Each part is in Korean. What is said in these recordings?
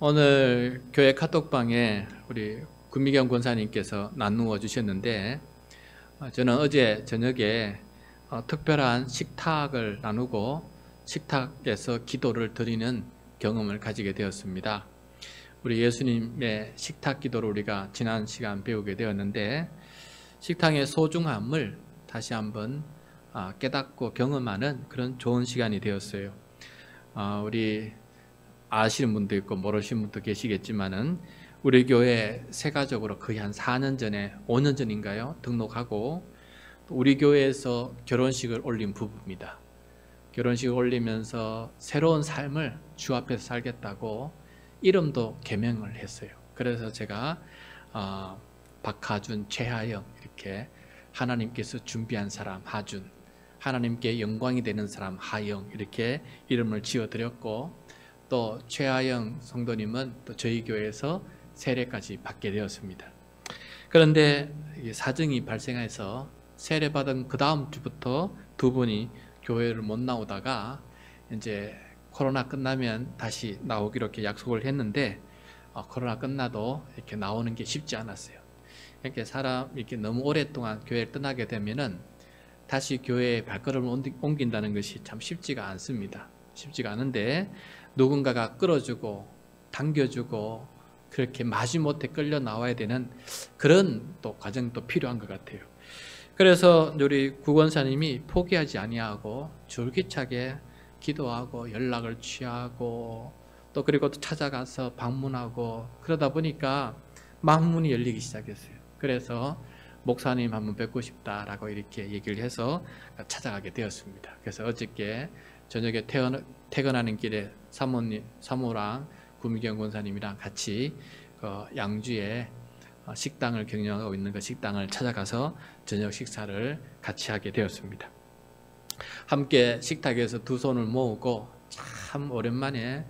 오늘 교회 카톡방에 우리 구미경 권사님께서 나누어 주셨는데, 저는 어제 저녁에 특별한 식탁을 나누고 식탁에서 기도를 드리는 경험을 가지게 되었습니다. 우리 예수님의 식탁 기도를 우리가 지난 시간 배우게 되었는데, 식탁의 소중함을 다시 한번 깨닫고 경험하는 그런 좋은 시간이 되었어요. 우리 아시는 분도 있고 모르시는 분도 계시겠지만은, 우리 교회 세가족으로 거의 한 4년 전에, 5년 전인가요? 등록하고 우리 교회에서 결혼식을 올린 부부입니다. 결혼식을 올리면서 새로운 삶을 주 앞에서 살겠다고 이름도 개명을 했어요. 그래서 제가 박하준, 최하영 이렇게 하나님께서 준비한 사람 하준, 하나님께 영광이 되는 사람 하영 이렇게 이름을 지어드렸고, 또 최하영 성도님은 또 저희 교회에서 세례까지 받게 되었습니다. 그런데 사정이 발생해서 세례받은 그 다음 주부터 두 분이 교회를 못 나오다가 이제 코로나 끝나면 다시 나오기로 이렇게 약속을 했는데, 코로나 끝나도 이렇게 나오는 게 쉽지 않았어요. 이렇게 이렇게 너무 오랫동안 교회를 떠나게 되면은 다시 교회에 발걸음을 옮긴다는 것이 참 쉽지가 않습니다. 쉽지가 않은데, 누군가가 끌어주고 당겨주고 그렇게 마지못해 끌려 나와야 되는 그런 또 과정도 필요한 것 같아요. 그래서 우리 구권사님이 포기하지 아니하고 줄기차게 기도하고 연락을 취하고 또 그리고 또 찾아가서 방문하고 그러다 보니까 만문이 열리기 시작했어요. 그래서 목사님 한번 뵙고 싶다라고 이렇게 얘기를 해서 찾아가게 되었습니다. 그래서 어저께 저녁에 퇴근하는 길에 사모랑 구미경 권사님이랑 같이 양주에 식당을 경영하고 있는 그 식당을 찾아가서 저녁 식사를 같이 하게 되었습니다. 함께 식탁에서 두 손을 모으고 참 오랜만에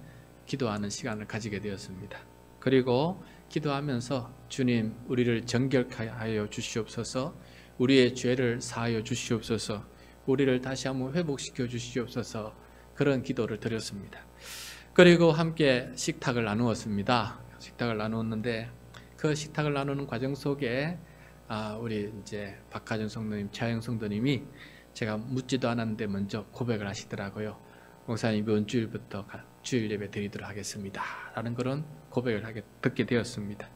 기도하는 시간을 가지게 되었습니다. 그리고 기도하면서 주님, 우리를 정결케 하여 주시옵소서, 우리의 죄를 사하여 주시옵소서, 우리를 다시 한번 회복시켜 주시옵소서, 그런 기도를 드렸습니다. 그리고 함께 식탁을 나누었습니다. 식탁을 나누었는데 그 식탁을 나누는 과정 속에 우리 이제 박하준 성도님, 차영 성도님이 제가 묻지도 않았는데 먼저 고백을 하시더라고요. 목사님, 이번 주일부터 주일 예배 드리도록 하겠습니다 라는 그런 고백을 듣게 되었습니다.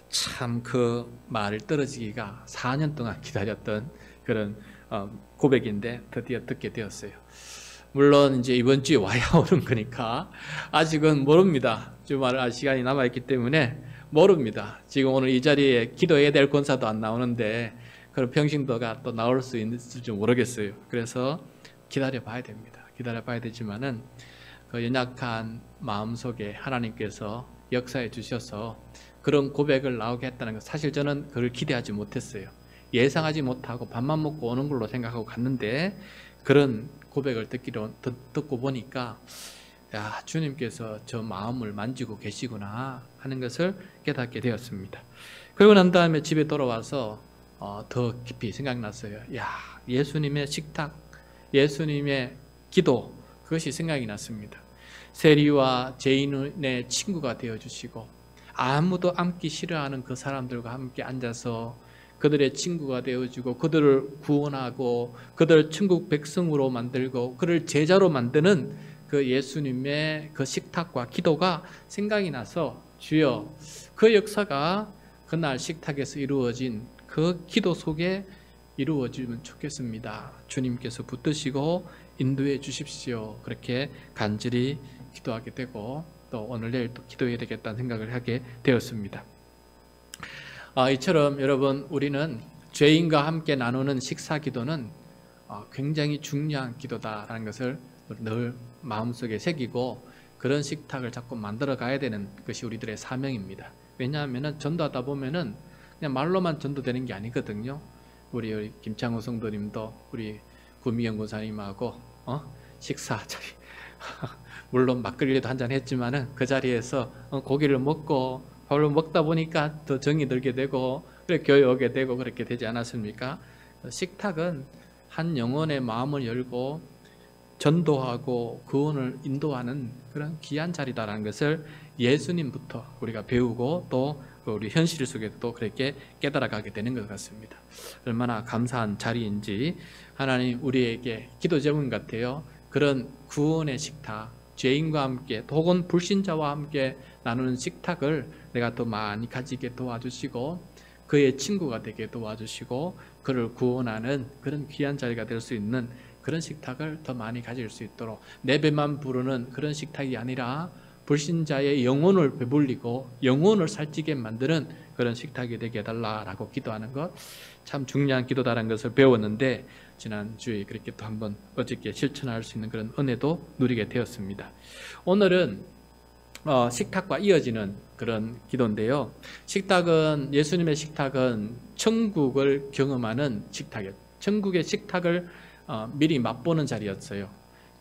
참 그 말을 떨어지기가 4년 동안 기다렸던 그런 고백인데 드디어 듣게 되었어요. 물론 이제 이번 주에 와야 오는 거니까 아직은 모릅니다. 주말 시간이 남아있기 때문에 모릅니다. 지금 오늘 이 자리에 기도해야 될 권사도 안 나오는데 그런 평신도가 또 나올 수 있을지 모르겠어요. 그래서 기다려 봐야 됩니다. 기다려 봐야 되지만은 그 연약한 마음속에 하나님께서 역사해 주셔서 그런 고백을 나오게 했다는 것, 사실 저는 그걸 기대하지 못했어요. 예상하지 못하고 밥만 먹고 오는 걸로 생각하고 갔는데 그런 고백을 듣고 보니까 야, 주님께서 저 마음을 만지고 계시구나 하는 것을 깨닫게 되었습니다. 그리고 난 다음에 집에 돌아와서 더 깊이 생각났어요. 야, 예수님의 식탁, 예수님의 기도, 그것이 생각이 났습니다. 세리와 죄인의 친구가 되어주시고 아무도 앉기 싫어하는 그 사람들과 함께 앉아서 그들의 친구가 되어주고 그들을 구원하고 그들을 천국 백성으로 만들고 그를 제자로 만드는 그 예수님의 그 식탁과 기도가 생각이 나서, 주여, 그 역사가 그날 식탁에서 이루어진 그 기도 속에 이루어지면 좋겠습니다. 주님께서 붙드시고 인도해 주십시오. 그렇게 간절히 기도하게 되고 또 오늘 내일 또 기도해야 되겠다는 생각을 하게 되었습니다. 이처럼 여러분, 우리는 죄인과 함께 나누는 식사 기도는 굉장히 중요한 기도다라는 것을 늘 마음속에 새기고 그런 식탁을 자꾸 만들어 가야 되는 것이 우리들의 사명입니다. 왜냐하면 전도하다 보면은 그냥 말로만 전도되는 게 아니거든요. 우리 김창호 성도님도 우리 구미영 권사님하고 식사 자리 물론 막걸리도 한잔 했지만은 그 자리에서 고기를 먹고 밥을 먹다 보니까 더 정이 들게 되고 그래 교회 오게 되고 그렇게 되지 않았습니까? 식탁은 한 영혼의 마음을 열고 전도하고 구원을 인도하는 그런 귀한 자리다라는 것을 예수님부터 우리가 배우고 또 우리 현실 속에도 그렇게 깨달아가게 되는 것 같습니다. 얼마나 감사한 자리인지 하나님 우리에게 기도 제문 같아요. 그런 구원의 식탁, 죄인과 함께 혹은 불신자와 함께 나누는 식탁을 내가 더 많이 가지게 도와주시고 그의 친구가 되게 도와주시고 그를 구원하는 그런 귀한 자리가 될 수 있는 그런 식탁을 더 많이 가질 수 있도록 내 배만 부르는 그런 식탁이 아니라 불신자의 영혼을 배불리고 영혼을 살찌게 만드는 그런 식탁이 되게 해달라라고 기도하는 것 참 중요한 기도다라는 것을 배웠는데 지난주에 그렇게 또 한번 어저께 실천할 수 있는 그런 은혜도 누리게 되었습니다. 오늘은 식탁과 이어지는 그런 기도인데요. 식탁은 예수님의 식탁은 천국을 경험하는 식탁이었어요. 천국의 식탁을 미리 맛보는 자리였어요.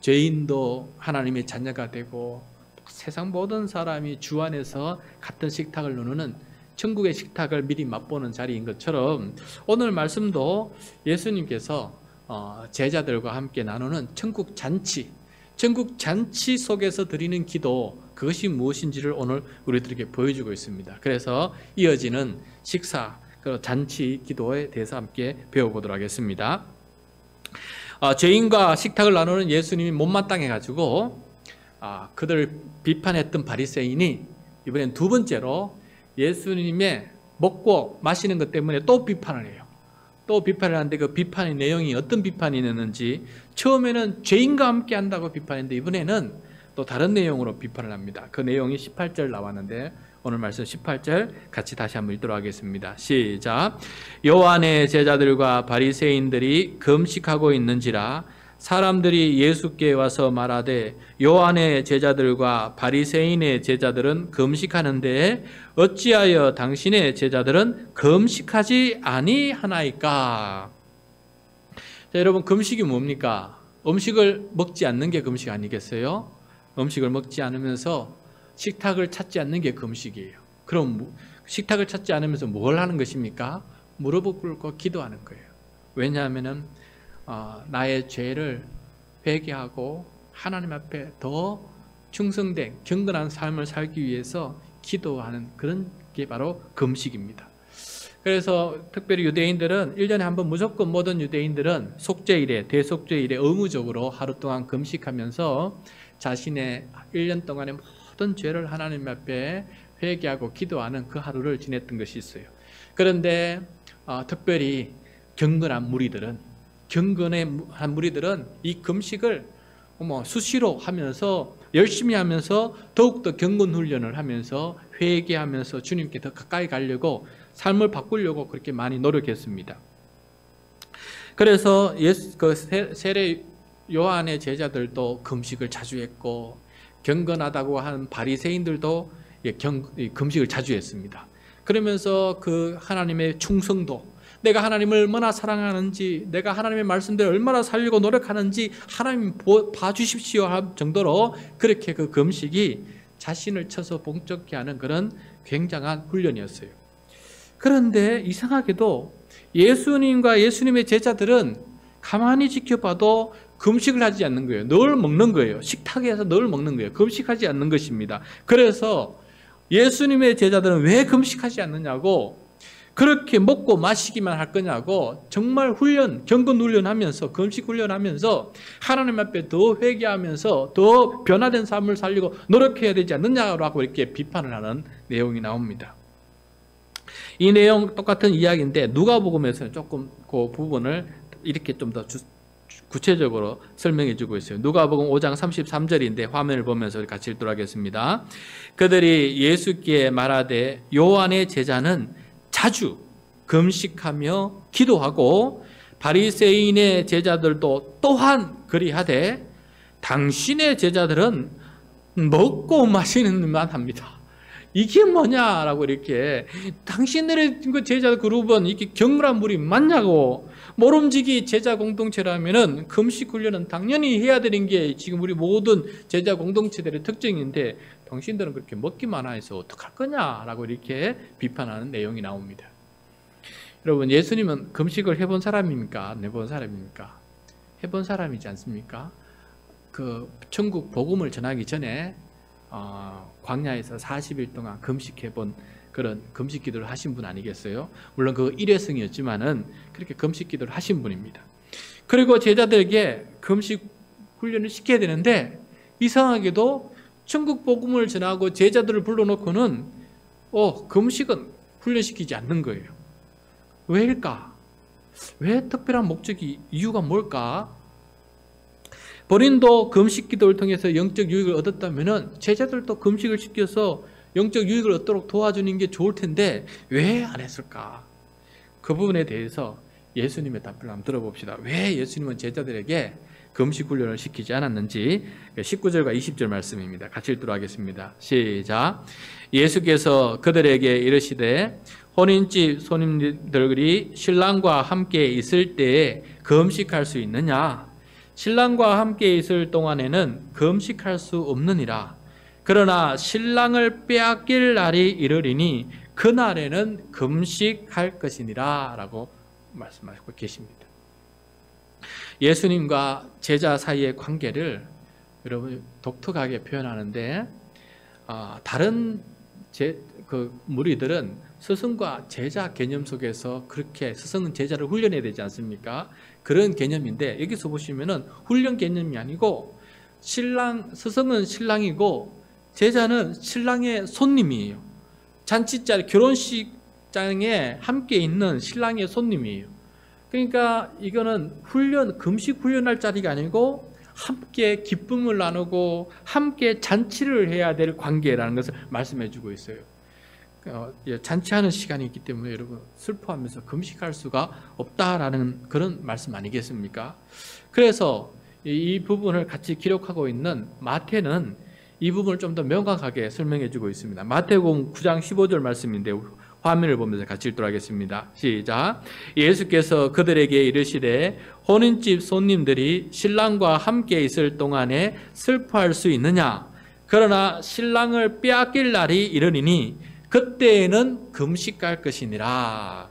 죄인도 하나님의 자녀가 되고 세상 모든 사람이 주 안에서 같은 식탁을 나누는 천국의 식탁을 미리 맛보는 자리인 것처럼 오늘 말씀도 예수님께서 제자들과 함께 나누는 천국 잔치 속에서 드리는 기도 그것이 무엇인지를 오늘 우리들에게 보여주고 있습니다. 그래서 이어지는 식사, 잔치 기도에 대해서 함께 배워보도록 하겠습니다. 죄인과 식탁을 나누는 예수님이 못마땅해가지고 그들을 비판했던 바리새인이 이번엔 두 번째로 예수님의 먹고 마시는 것 때문에 또 비판을 해요. 또 비판을 하는데 그 비판의 내용이 어떤 비판이었는지 처음에는 죄인과 함께 한다고 비판했는데 이번에는 또 다른 내용으로 비판을 합니다. 그 내용이 18절 나왔는데 오늘 말씀 18절 같이 다시 한번 읽도록 하겠습니다. 시작. 요한의 제자들과 바리새인들이 금식하고 있는지라 사람들이 예수께 와서 말하되 요한의 제자들과 바리새인의 제자들은 금식하는데 어찌하여 당신의 제자들은 금식하지 아니하나이까? 자, 여러분 금식이 뭡니까? 음식을 먹지 않는 게 금식 아니겠어요? 음식을 먹지 않으면서 식탁을 찾지 않는 게 금식이에요. 그럼 식탁을 찾지 않으면서 뭘 하는 것입니까? 무릎을 꿇고 기도하는 거예요. 왜냐하면은 나의 죄를 회개하고 하나님 앞에 더 충성된 경건한 삶을 살기 위해서 기도하는 그런 게 바로 금식입니다. 그래서 특별히 유대인들은 1년에 한 번 무조건 모든 유대인들은 속죄일에 대속죄일에 의무적으로 하루 동안 금식하면서 자신의 1년 동안의 모든 죄를 하나님 앞에 회개하고 기도하는 그 하루를 지냈던 것이 있어요. 그런데 특별히 경건한 무리들은 이 금식을 수시로 하면서 열심히 하면서 더욱더 경건 훈련을 하면서 회개하면서 주님께 더 가까이 가려고 삶을 바꾸려고 그렇게 많이 노력했습니다. 그래서 세례 요한의 제자들도 금식을 자주 했고 경건하다고 하는 바리새인들도 금식을 자주 했습니다. 그러면서 그 하나님의 충성도 내가 하나님을 얼마나 사랑하는지 내가 하나님의 말씀대로 얼마나 살려고 노력하는지 하나님 봐주십시오 할 정도로 그렇게 그 금식이 자신을 쳐서 봉적케 하는 그런 굉장한 훈련이었어요. 그런데 이상하게도 예수님과 예수님의 제자들은 가만히 지켜봐도 금식을 하지 않는 거예요. 늘 먹는 거예요. 식탁에서 늘 먹는 거예요. 금식하지 않는 것입니다. 그래서 예수님의 제자들은 왜 금식하지 않느냐고 그렇게 먹고 마시기만 할 거냐고 정말 경건 훈련하면서 금식 훈련하면서 하나님 앞에 더 회개하면서 더 변화된 삶을 살려고 노력해야 되지 않느냐고 이렇게 비판을 하는 내용이 나옵니다. 이 내용 똑같은 이야기인데 누가복음에서는 조금 그 부분을 이렇게 좀 더 구체적으로 설명해 주고 있어요. 누가복음 5장 33절인데 화면을 보면서 같이 읽도록 하겠습니다. 그들이 예수께 말하되 요한의 제자는 자주 금식하며 기도하고 바리새인의 제자들도 또한 그리하되 당신의 제자들은 먹고 마시는 일만 합니다. 이게 뭐냐라고 이렇게 당신들의 제자 그룹은 이렇게 경건한 무리 맞냐고 모름지기 제자 공동체라면은 금식 훈련은 당연히 해야 되는 게 지금 우리 모든 제자 공동체들의 특징인데 당신들은 그렇게 먹기만 해서 어떡할 거냐라고 이렇게 비판하는 내용이 나옵니다. 여러분 예수님은 금식을 해본 사람입니까? 안 해본 사람입니까? 해본 사람이지 않습니까? 그 천국 복음을 전하기 전에 광야에서 40일 동안 금식해본 그런 금식 기도를 하신 분 아니겠어요? 물론 그 일회성이었지만은 그렇게 금식 기도를 하신 분입니다. 그리고 제자들에게 금식 훈련을 시켜야 되는데 이상하게도 천국 복음을 전하고 제자들을 불러놓고는 금식은 훈련시키지 않는 거예요. 왜일까? 왜 특별한 목적이, 이유가 뭘까? 본인도 금식 기도를 통해서 영적 유익을 얻었다면 제자들도 금식을 시켜서 영적 유익을 얻도록 도와주는 게 좋을 텐데 왜 안 했을까? 그 부분에 대해서 예수님의 답변을 한번 들어봅시다. 왜 예수님은 제자들에게 금식 훈련을 시키지 않았는지 19절과 20절 말씀입니다. 같이 읽도록 하겠습니다. 시작. 예수께서 그들에게 이르시되 혼인집 손님들이 신랑과 함께 있을 때에 금식할 수 있느냐? 신랑과 함께 있을 동안에는 금식할 수 없느니라. 그러나 신랑을 빼앗길 날이 이르리니 그날에는 금식할 것이니라 라고 말씀하시고 계십니다. 예수님과 제자 사이의 관계를 여러분 독특하게 표현하는데 다른 무리들은 스승과 제자 개념 속에서 그렇게 스승은 제자를 훈련해야 되지 않습니까? 그런 개념인데 여기서 보시면은 훈련 개념이 아니고 스승은 신랑이고 제자는 신랑의 손님이에요. 잔치자리, 결혼식장에 함께 있는 신랑의 손님이에요. 그러니까 이거는 금식 훈련할 자리가 아니고 함께 기쁨을 나누고 함께 잔치를 해야 될 관계라는 것을 말씀해 주고 있어요. 잔치하는 시간이 있기 때문에 여러분 슬퍼하면서 금식할 수가 없다라는 그런 말씀 아니겠습니까? 그래서 이 부분을 같이 기록하고 있는 마태는 이 부분을 좀 더 명확하게 설명해 주고 있습니다. 마태복음 9장 15절 말씀인데 화면을 보면서 같이 읽도록 하겠습니다. 시작. 예수께서 그들에게 이르시되 혼인집 손님들이 신랑과 함께 있을 동안에 슬퍼할 수 있느냐? 그러나 신랑을 빼앗길 날이 이르리니 그때에는 금식할 것이니라.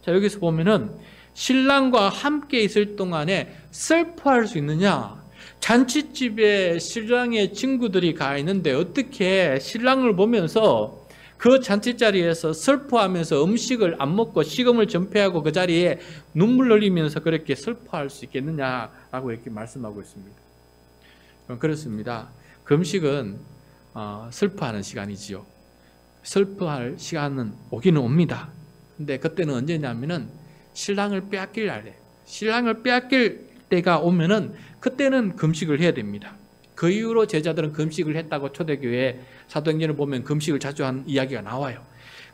자, 여기서 보면은 신랑과 함께 있을 동안에 슬퍼할 수 있느냐? 잔치집에 신랑의 친구들이 가 있는데 어떻게 신랑을 보면서 그 잔치자리에서 슬퍼하면서 음식을 안 먹고 식음을 전폐하고 그 자리에 눈물 흘리면서 그렇게 슬퍼할 수 있겠느냐라고 이렇게 말씀하고 있습니다. 그렇습니다. 금식은 슬퍼하는 시간이지요. 슬퍼할 시간은 오기는 옵니다. 근데 그때는 언제냐면은 신랑을 빼앗길 날에, 신랑을 빼앗길 때가 오면은 그때는 금식을 해야 됩니다. 그 이후로 제자들은 금식을 했다고 초대교회 사도행전을 보면 금식을 자주 한 이야기가 나와요.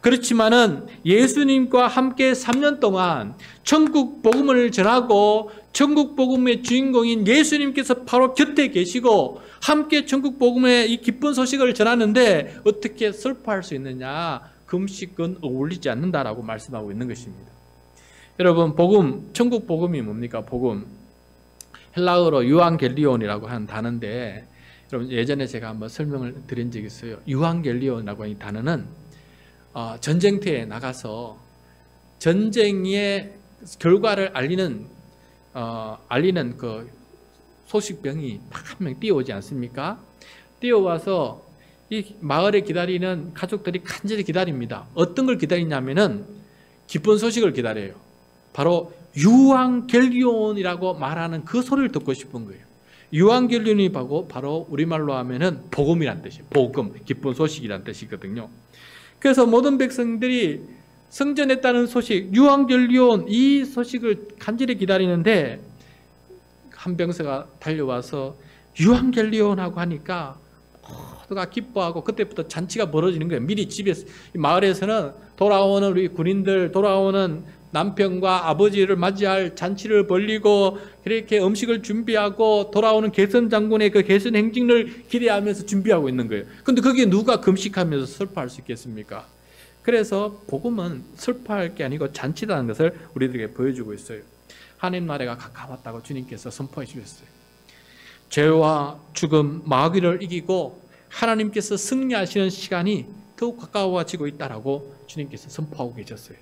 그렇지만은 예수님과 함께 3년 동안 천국 복음을 전하고 천국 복음의 주인공인 예수님께서 바로 곁에 계시고 함께 천국 복음의 이 기쁜 소식을 전하는데 어떻게 슬퍼할 수 있느냐? 금식은 어울리지 않는다라고 말씀하고 있는 것입니다. 여러분, 천국 복음이 뭡니까? 복음. 헬라어로 유앙겔리온이라고 하는 단어인데 여러분 예전에 제가 한번 설명을 드린 적이 있어요. 유앙겔리온이라고 하는 이 단어는 전쟁터에 나가서 전쟁의 결과를 알리는 그 소식병이 딱 한 명 뛰어오지 않습니까? 뛰어와서 이 마을에 기다리는 가족들이 간절히 기다립니다. 어떤 걸 기다리냐면은 기쁜 소식을 기다려요. 바로 유앙겔리온이라고 말하는 그 소리를 듣고 싶은 거예요. 유앙겔리온이 바로 우리말로 하면은 복음이란 뜻이에요. 복음, 기쁜 소식이란 뜻이거든요. 그래서 모든 백성들이 성전했다는 소식, 유앙겔리온 이 소식을 간절히 기다리는데 한 병사가 달려와서 유앙겔리온하고 하니까 모두가 기뻐하고 그때부터 잔치가 벌어지는 거예요. 미리 집에서, 마을에서는 돌아오는 우리 군인들, 돌아오는 남편과 아버지를 맞이할 잔치를 벌리고 그렇게 음식을 준비하고 돌아오는 개선 장군의 그 개선 행진을 기대하면서 준비하고 있는 거예요. 근데 거기에 누가 금식하면서 슬퍼할 수 있겠습니까? 그래서 복음은 슬퍼할 게 아니고 잔치라는 것을 우리들에게 보여주고 있어요. 하나님 나라가 가까웠다고 주님께서 선포해 주셨어요. 죄와 죽음, 마귀를 이기고 하나님께서 승리하시는 시간이 더욱 가까워지고 있다라고 주님께서 선포하고 계셨어요.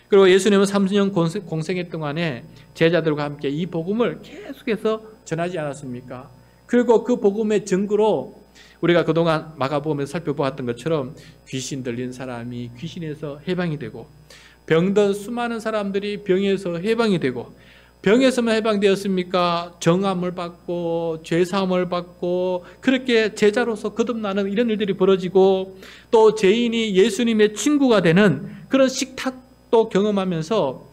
그리고 예수님은 3년 공생의 동안에 제자들과 함께 이 복음을 계속해서 전하지 않았습니까? 그리고 그 복음의 증거로 우리가 그동안 마가복음에서 살펴보았던 것처럼 귀신 들린 사람이 귀신에서 해방이 되고, 병든 수많은 사람들이 병에서 해방이 되고, 병에서만 해방되었습니까? 정함을 받고 죄사함을 받고 그렇게 제자로서 거듭나는 이런 일들이 벌어지고, 또 죄인이 예수님의 친구가 되는 그런 식탁도 경험하면서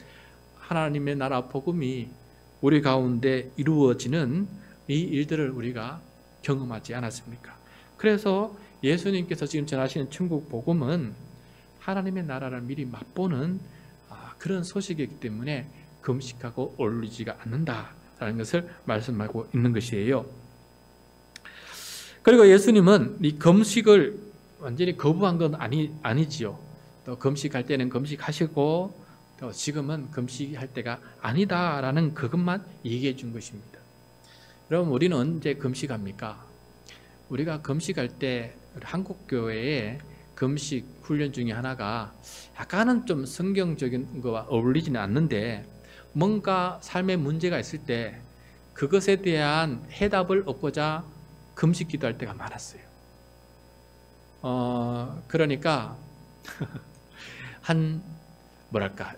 하나님의 나라 복음이 우리 가운데 이루어지는 이 일들을 우리가 경험하지 않았습니까? 그래서 예수님께서 지금 전하시는 천국 복음은 하나님의 나라를 미리 맛보는 그런 소식이기 때문에 금식하고 어울리지가 않는다라는 것을 말씀하고 있는 것이에요. 그리고 예수님은 이 금식을 완전히 거부한 건 아니지요. 또 금식할 때는 금식하시고, 또 지금은 금식할 때가 아니다라는 그것만 얘기해 준 것입니다. 여러분, 우리는 언제 금식합니까? 우리가 금식할 때 한국 교회에 금식 훈련 중에 하나가 약간은 좀 성경적인 거와 어울리지는 않는데, 뭔가 삶에 문제가 있을 때 그것에 대한 해답을 얻고자 금식 기도할 때가 많았어요. 그러니까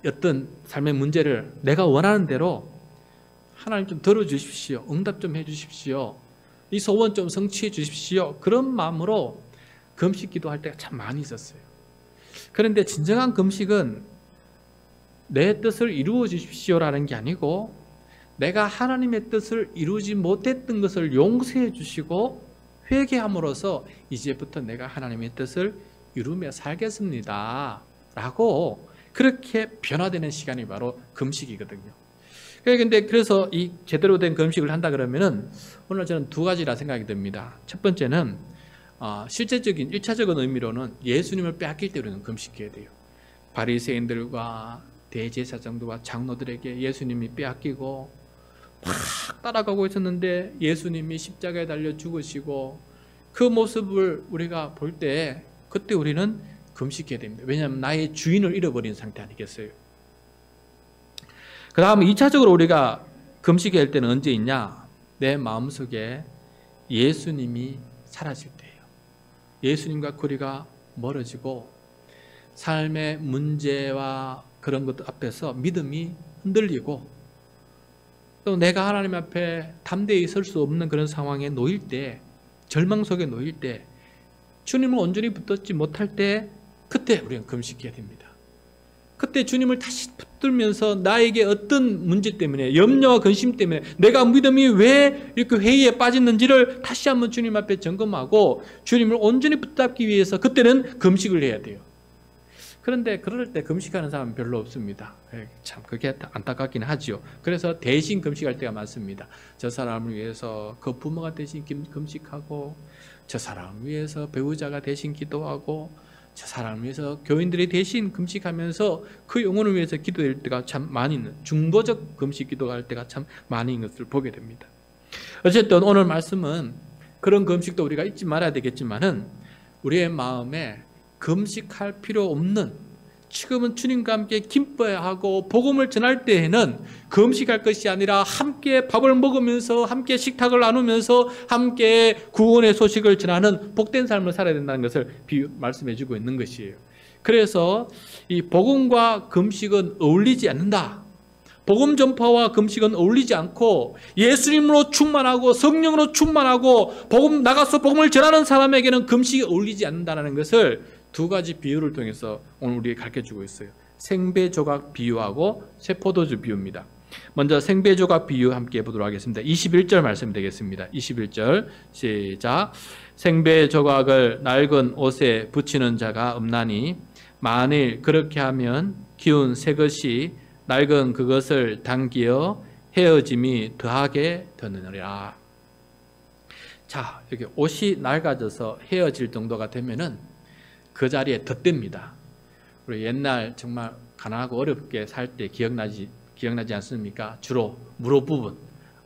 어떤 삶의 문제를 내가 원하는 대로 하나님 좀 들어주십시오, 응답 좀 해주십시오, 이 소원 좀 성취해 주십시오, 그런 마음으로 금식 기도할 때가 참 많이 있었어요. 그런데 진정한 금식은 내 뜻을 이루어 주십시오라는 게 아니고, 내가 하나님의 뜻을 이루지 못했던 것을 용서해 주시고 회개함으로써 이제부터 내가 하나님의 뜻을 이루며 살겠습니다 라고 그렇게 변화되는 시간이 바로 금식이거든요. 그래서 이 제대로 된 금식을 한다 그러면은 오늘 저는 두 가지라 생각이 듭니다. 첫 번째는 실제적인 1차적인 의미로는 예수님을 빼앗길 때 우리는 금식해야 돼요. 바리새인들과 대제사장들과 장로들에게 예수님이 빼앗기고 막 따라가고 있었는데 예수님이 십자가에 달려 죽으시고, 그 모습을 우리가 볼 때 그때 우리는 금식해야 됩니다. 왜냐하면 나의 주인을 잃어버린 상태 아니겠어요? 그 다음 2차적으로 우리가 금식해야 할 때는 언제 있냐? 내 마음속에 예수님이 사라질 때예요. 예수님과 거리가 멀어지고 삶의 문제와 그런 것 앞에서 믿음이 흔들리고, 또 내가 하나님 앞에 담대히 설 수 없는 그런 상황에 놓일 때, 절망 속에 놓일 때, 주님을 온전히 붙들지 못할 때, 그때 우리는 금식해야 됩니다. 그때 주님을 다시 붙들면서 나에게 어떤 문제 때문에, 염려와 근심 때문에 내가 믿음이 왜 이렇게 회의에 빠졌는지를 다시 한번 주님 앞에 점검하고 주님을 온전히 붙잡기 위해서 그때는 금식을 해야 돼요. 그런데 그럴 때 금식하는 사람은 별로 없습니다. 참 그게 안타깝긴 하지요. 그래서 대신 금식할 때가 많습니다. 저 사람을 위해서 그 부모가 대신 금식하고, 저 사람을 위해서 배우자가 대신 기도하고, 저 사람을 위해서 교인들이 대신 금식하면서 그 영혼을 위해서 기도할 때가 참 많이 있는, 중도적 금식 기도할 때가 참 많이 있는 것을 보게 됩니다. 어쨌든 오늘 말씀은 그런 금식도 우리가 잊지 말아야 되겠지만은, 우리의 마음에 금식할 필요 없는, 지금은 주님과 함께 기뻐야 하고 복음을 전할 때에는 금식할 것이 아니라 함께 밥을 먹으면서, 함께 식탁을 나누면서 함께 구원의 소식을 전하는 복된 삶을 살아야 된다는 것을 말씀해 주고 있는 것이에요. 그래서 이 복음과 금식은 어울리지 않는다. 복음 전파와 금식은 어울리지 않고, 예수님으로 충만하고 성령으로 충만하고 복음 나가서 복음을 전하는 사람에게는 금식이 어울리지 않는다는 것을 두 가지 비유를 통해서 오늘 우리에게 가르쳐주고 있어요. 생배조각 비유하고 세포도주 비유입니다. 먼저 생배조각 비유 함께 해보도록 하겠습니다. 21절 말씀 되겠습니다. 21절 시작. 생배조각을 낡은 옷에 붙이는 자가 없나니 만일 그렇게 하면 기운 새 것이 낡은 그것을 당기어 헤어짐이 더하게 되느니라. 자, 이렇게 옷이 낡아져서 헤어질 정도가 되면은 그 자리에 덧댑니다. 우리 옛날 정말 가난하고 어렵게 살 때 기억나지 않습니까? 주로 무릎 부분,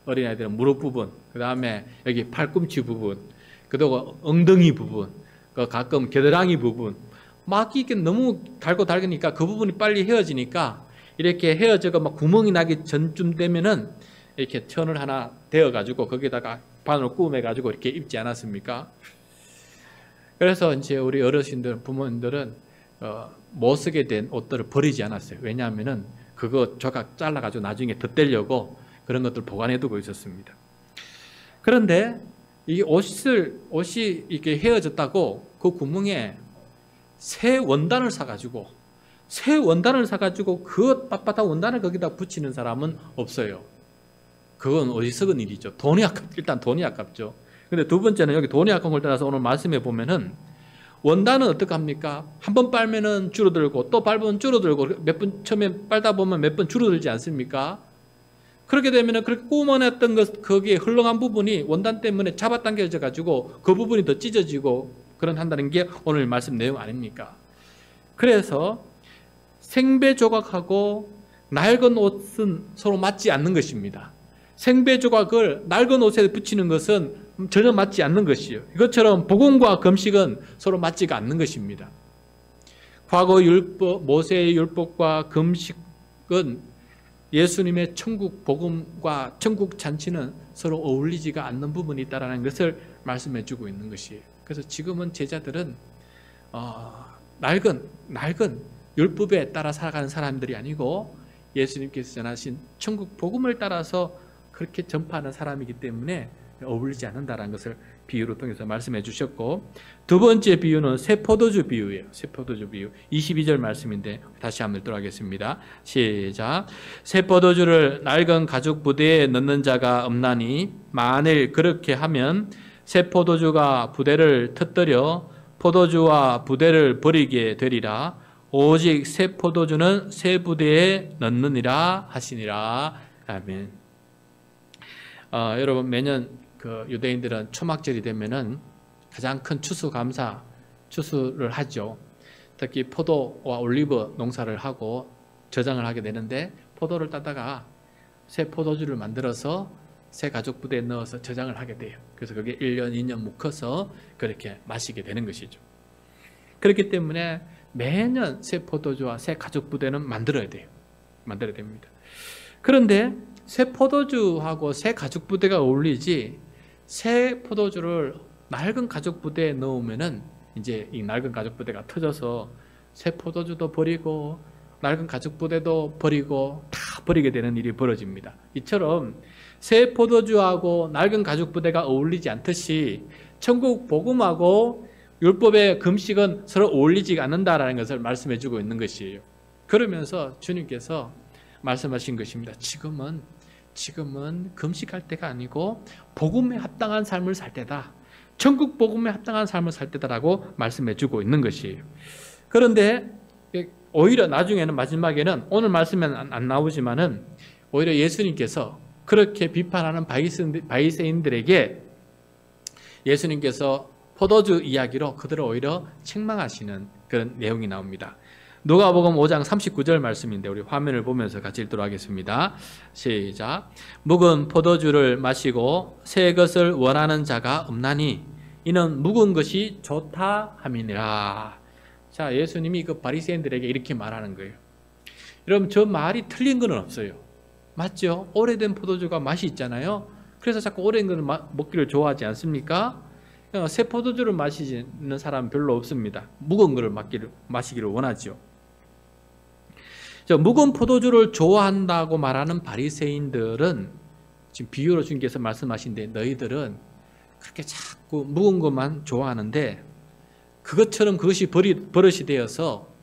어린아이들은 무릎 부분, 그 다음에 여기 팔꿈치 부분, 그리고 엉덩이 부분, 가끔 겨드랑이 부분, 막 이게 너무 달고 그 부분이 빨리 헤어지니까 이렇게 헤어져가 막 구멍이 나기 전쯤 되면은 이렇게 천을 하나 대어가지고 거기다가 바늘 꾸며가지고 이렇게 입지 않았습니까? 그래서 이제 우리 어르신들, 부모님들은 못 쓰게 된 옷들을 버리지 않았어요. 왜냐하면은 그거 조각 잘라가지고 나중에 덧대려고 그런 것들 보관해두고 있었습니다. 그런데 이 옷이 이렇게 헤어졌다고 그 구멍에 새 원단을 사가지고 그 빳빳한 원단을 거기다 붙이는 사람은 없어요. 그건 어리석은 일이죠. 일단 돈이 아깝죠. 근데 두 번째는 여기 돈이 아까운 걸 떠나서 오늘 말씀해 보면은 원단은 어떡합니까? 한 번 빨면은 줄어들고 또 밟으면 줄어들고 몇 번 처음에 빨다 보면 몇 번 줄어들지 않습니까? 그렇게 되면은 그렇게 꾸며냈던 거기에 흘러간 부분이 원단 때문에 잡아당겨져 가지고 그 부분이 더 찢어지고 한다는 게 오늘 말씀 내용 아닙니까? 그래서 생배 조각하고 낡은 옷은 서로 맞지 않는 것입니다. 생배 조각을 낡은 옷에 붙이는 것은 전혀 맞지 않는 것이에요. 이것처럼 복음과 금식은 서로 맞지가 않는 것입니다. 과거 율법, 모세의 율법과 금식은 예수님의 천국 복음과 천국 잔치는 서로 어울리지가 않는 부분이 있다는 것을 말씀해 주고 있는 것이에요. 그래서 지금은 제자들은 낡은 율법에 따라 살아가는 사람들이 아니고 예수님께서 전하신 천국 복음을 따라서 그렇게 전파하는 사람이기 때문에 어울리지 않는다는 것을 비유로 통해서 말씀해 주셨고, 두 번째 비유는 새 포도주 비유예요. 새 포도주 비유 22절 말씀인데 다시 한번 읽도록 하겠습니다. 시작. 새 포도주를 낡은 가죽 부대에 넣는 자가 없나니 만일 그렇게 하면 새 포도주가 부대를 터뜨려 포도주와 부대를 버리게 되리라. 오직 새 포도주는 새 부대에 넣느니라 하시니라. 아멘. 여러분, 매년 그 유대인들은 초막절이 되면은 가장 큰 추수를 하죠. 특히 포도와 올리브 농사를 하고 저장을 하게 되는데, 포도를 따다가 새 포도주를 만들어서 새 가죽 부대에 넣어서 저장을 하게 돼요. 그래서 그게 1년, 2년 묵혀서 그렇게 마시게 되는 것이죠. 그렇기 때문에 매년 새 포도주와 새 가죽 부대는 만들어야 됩니다. 그런데 새 포도주하고 새 가죽 부대가 어울리지, 새 포도주를 낡은 가죽 부대에 넣으면은 이제 이 낡은 가죽 부대가 터져서 새 포도주도 버리고 낡은 가죽 부대도 버리고 다 버리게 되는 일이 벌어집니다. 이처럼 새 포도주하고 낡은 가죽 부대가 어울리지 않듯이 천국 복음하고 율법의 금식은 서로 어울리지 않는다라는 것을 말씀해 주고 있는 것이에요. 그러면서 주님께서 말씀하신 것입니다. 지금은 금식할 때가 아니고 복음에 합당한 삶을 살 때다. 천국 복음에 합당한 삶을 살 때다라고 말씀해 주고 있는 것이에요. 그런데 오히려 나중에는, 마지막에는, 오늘 말씀에는 안 나오지만은 오히려 예수님께서 그렇게 비판하는 바리새인들에게 예수님께서 포도주 이야기로 그들을 오히려 책망하시는 그런 내용이 나옵니다. 누가복음 5장 39절 말씀인데 우리 화면을 보면서 같이 읽도록 하겠습니다. 시작. 묵은 포도주를 마시고 새 것을 원하는 자가 없나니 이는 묵은 것이 좋다 함이니라. 자, 예수님이 그 바리새인들에게 이렇게 말하는 거예요. 여러분, 저 말이 틀린 건 없어요. 맞죠? 오래된 포도주가 맛이 있잖아요. 그래서 자꾸 오래된 걸 먹기를 좋아하지 않습니까? 새 포도주를 마시는 사람은 별로 없습니다. 묵은 것을 마시기를 원하죠. 묵은 포도주를 좋아한다고 말하는 바리새인들은 지금 비유로 주님께서 말씀하신데, 너희들은 그렇게 자꾸 묵은 것만 좋아하는데 그것처럼 그것이 버릇이 되어서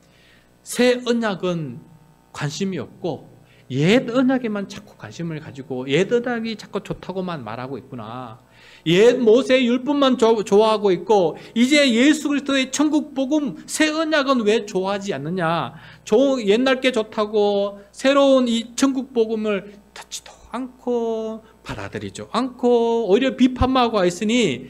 새 언약은 관심이 없고 옛 언약에만 자꾸 관심을 가지고 옛 언약이 자꾸 좋다고만 말하고 있구나. 옛 모세의 율법만 좋아하고 있고 이제 예수 그리스도의 천국 복음 새 언약은 왜 좋아하지 않느냐. 옛날 게 좋다고 새로운 이 천국 복음을 듣지도 않고 받아들이지 않고 오히려 비판만 하고 있으니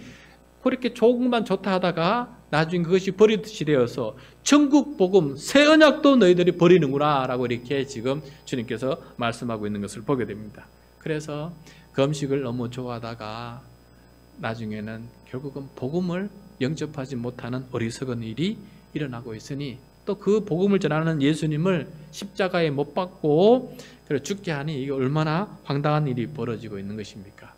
그렇게 조금만 좋다 하다가 나중에 그것이 버릇이 되어서 천국 복음 새 언약도 너희들이 버리는구나 라고 이렇게 지금 주님께서 말씀하고 있는 것을 보게 됩니다. 그래서 금식을 너무 좋아하다가 나중에는 결국은 복음을 영접하지 못하는 어리석은 일이 일어나고 있으니, 또 그 복음을 전하는 예수님을 십자가에 못 박고 죽게 하니 이게 얼마나 황당한 일이 벌어지고 있는 것입니까?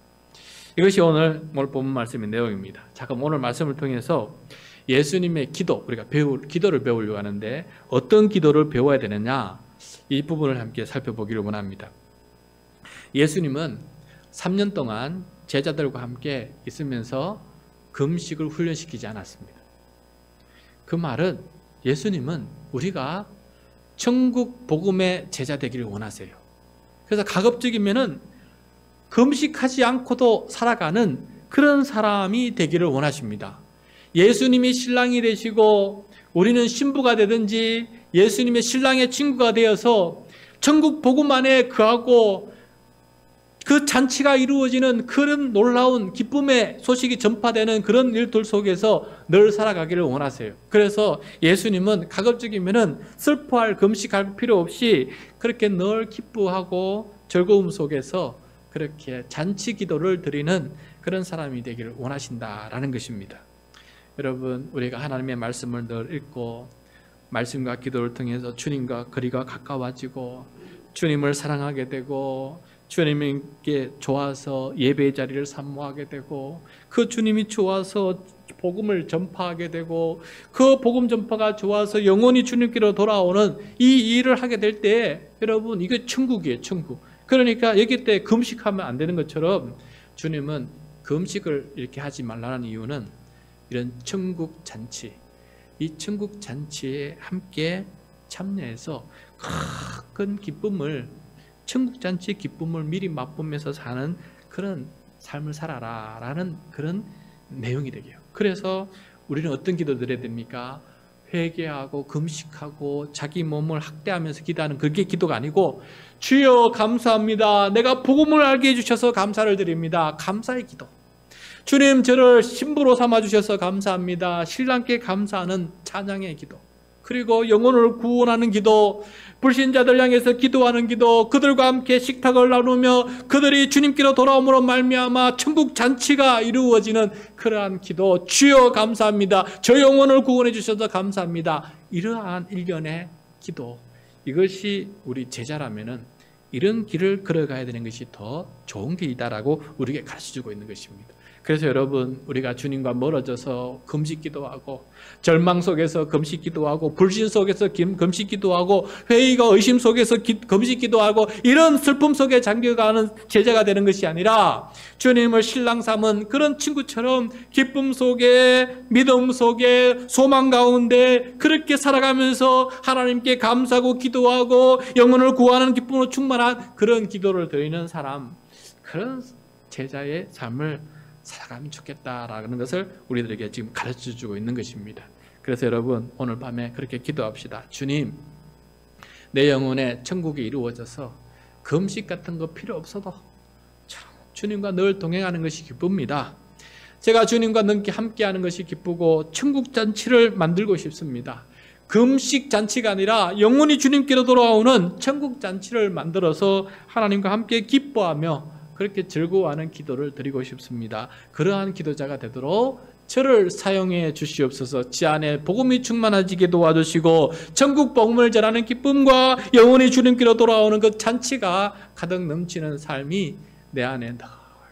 이것이 오늘 본문 말씀의 내용입니다. 자, 그럼 오늘 말씀을 통해서 예수님의 기도, 우리가 기도를 배우려고 하는데 어떤 기도를 배워야 되느냐, 이 부분을 함께 살펴보기를 원합니다. 예수님은 3년 동안 제자들과 함께 있으면서 금식을 훈련시키지 않았습니다. 그 말은 예수님은 우리가 천국 복음의 제자 되기를 원하세요. 그래서 가급적이면은 금식하지 않고도 살아가는 그런 사람이 되기를 원하십니다. 예수님이 신랑이 되시고 우리는 신부가 되든지 예수님의 신랑의 친구가 되어서 천국 복음 안에 거하고 그 잔치가 이루어지는 그런 놀라운 기쁨의 소식이 전파되는 그런 일들 속에서 늘 살아가기를 원하세요. 그래서 예수님은 가급적이면은 슬퍼할, 금식할 필요 없이 그렇게 늘 기뻐하고 즐거움 속에서 그렇게 잔치 기도를 드리는 그런 사람이 되기를 원하신다라는 것입니다. 여러분, 우리가 하나님의 말씀을 늘 읽고 말씀과 기도를 통해서 주님과 거리가 가까워지고 주님을 사랑하게 되고 주님께 좋아서 예배의 자리를 사모하게 되고 그 주님이 좋아서 복음을 전파하게 되고 그 복음 전파가 좋아서 영원히 주님께로 돌아오는 이 일을 하게 될 때 여러분, 이게 천국이에요, 천국. 그러니까 여기 때 금식하면 안 되는 것처럼 주님은 금식을 이렇게 하지 말라는 이유는 이런 천국 잔치, 이 천국 잔치에 함께 참여해서 큰 기쁨을, 천국 잔치의 기쁨을 미리 맛보면서 사는 그런 삶을 살아라 라는 그런 내용이 되게요. 그래서 우리는 어떤 기도 드려야 됩니까? 회개하고 금식하고 자기 몸을 학대하면서 기도하는 그게 기도가 아니고, 주여 감사합니다, 내가 복음을 알게 해주셔서 감사를 드립니다, 감사의 기도. 주님, 저를 신부로 삼아주셔서 감사합니다, 신랑께 감사하는 찬양의 기도. 그리고 영혼을 구원하는 기도, 불신자들 향해서 기도하는 기도, 그들과 함께 식탁을 나누며 그들이 주님께로 돌아옴으로 말미암아 천국 잔치가 이루어지는 그러한 기도. 주여 감사합니다, 저 영혼을 구원해 주셔서 감사합니다. 이러한 일련의 기도, 이것이 우리 제자라면은 이런 길을 걸어가야 되는 것이 더 좋은 길이다라고 우리에게 가르쳐주고 있는 것입니다. 그래서 여러분, 우리가 주님과 멀어져서 금식 기도하고 절망 속에서 금식 기도하고 불신 속에서 금식 기도하고 회의가 의심 속에서 금식 기도하고 이런 슬픔 속에 잠겨가는 제자가 되는 것이 아니라 주님을 신랑 삼은 그런 친구처럼 기쁨 속에, 믿음 속에, 소망 가운데 그렇게 살아가면서 하나님께 감사하고 기도하고 영혼을 구하는 기쁨으로 충만한 그런 기도를 드리는 사람, 그런 제자의 삶을 살아가면 좋겠다라는 것을 우리들에게 지금 가르쳐주고 있는 것입니다. 그래서 여러분, 오늘 밤에 그렇게 기도합시다. 주님, 내 영혼에 천국이 이루어져서 금식 같은 거 필요 없어도 주님과 늘 동행하는 것이 기쁩니다. 제가 주님과 늘 함께하는 것이 기쁘고 천국 잔치를 만들고 싶습니다. 금식 잔치가 아니라 영원히 주님께로 돌아오는 천국 잔치를 만들어서 하나님과 함께 기뻐하며 그렇게 즐거워하는 기도를 드리고 싶습니다. 그러한 기도자가 되도록 저를 사용해 주시옵소서. 지 안에 복음이 충만해지게 도와주시고 천국 복음을 전하는 기쁨과 영원히 주님께로 돌아오는 그 잔치가 가득 넘치는 삶이 내 안에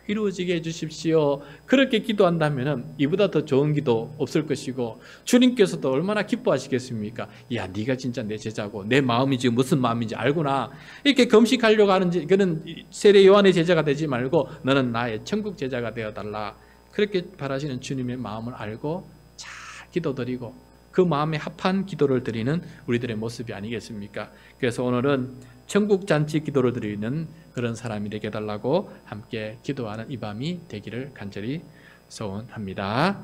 이루어지게 해주십시오. 그렇게 기도한다면 이보다 더 좋은 기도 없을 것이고 주님께서도 얼마나 기뻐하시겠습니까? 야, 네가 진짜 내 제자고 내 마음이 지금 무슨 마음인지 알구나. 이렇게 금식하려고 하는 그는 세례 요한의 제자가 되지 말고 너는 나의 천국 제자가 되어달라. 그렇게 바라시는 주님의 마음을 알고 잘 기도드리고 그 마음에 합한 기도를 드리는 우리들의 모습이 아니겠습니까? 그래서 오늘은 천국 잔치 기도를 드리는 그런 사람이 되게 해달라고 함께 기도하는 이 밤이 되기를 간절히 소원합니다.